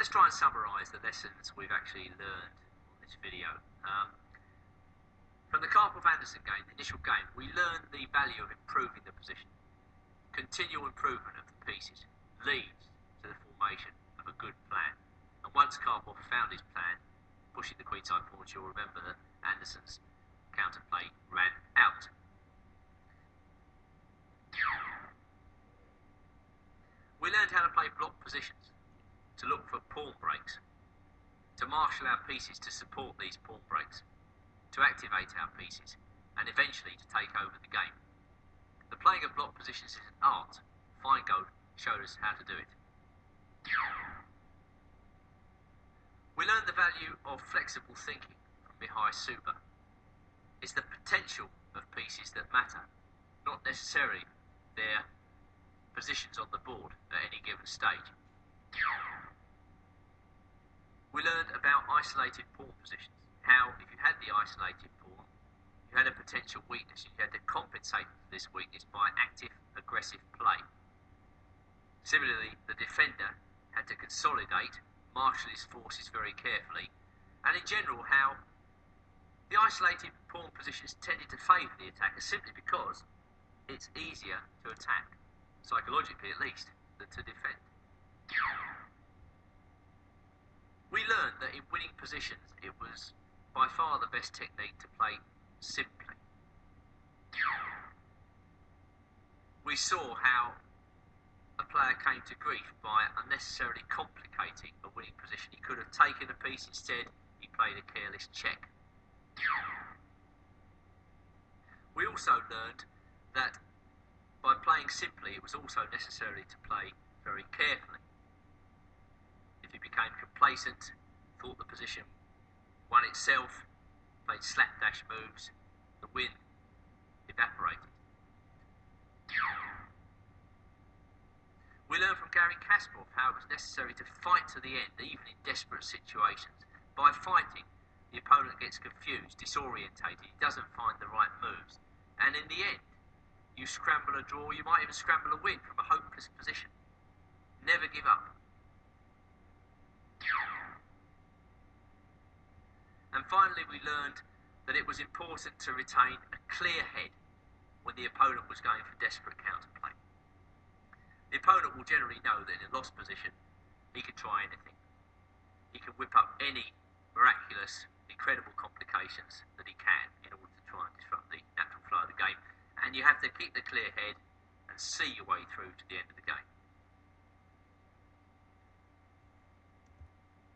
let's try and summarise the lessons we've actually learned on this video. From the Karpov-Anderson game, the initial game, we learned the value of improving the position. Continual improvement of the pieces leads to the formation of a good plan. And once Karpov found his plan, pushing the queenside forward, you'll remember that Anderson's counterplay ran out. We learned how to play block positions, to look for pawn breaks, to marshal our pieces to support these pawn breaks, to activate our pieces, and eventually to take over the game. The playing of block positions is an art. Feingold showed us how to do it. We learned the value of flexible thinking from Mihai Suba. It's the potential of pieces that matter, not necessarily their positions on the board at any given stage. We learned about isolated pawn positions, how if you had the isolated pawn, you had a potential weakness, you had to compensate for this weakness by active, aggressive play. Similarly, the defender had to consolidate, marshal his forces very carefully, and in general how the isolated pawn positions tended to favour the attacker simply because it's easier to attack, psychologically at least, than to defend. We learned that in winning positions it was by far the best technique to play simply. We saw how a player came to grief by unnecessarily complicating a winning position. He could have taken a piece, instead he played a careless check. We also learned that by playing simply it was also necessary to play very carefully. If he became complacent, thought the position won itself, played slapdash moves, the win evaporated. We learned from Garry Kasparov how it was necessary to fight to the end, even in desperate situations. By fighting, the opponent gets confused, disorientated, he doesn't find the right moves, and in the end, you scramble a draw, you might even scramble a win from a hopeless position. Never give up. And finally, we learned that it was important to retain a clear head when the opponent was going for desperate counterplay. The opponent will generally know that in a lost position, he can try anything. He can whip up any miraculous, incredible complications that he can in order to try and disrupt the natural flow of the game. And you have to keep the clear head and see your way through to the end of the game.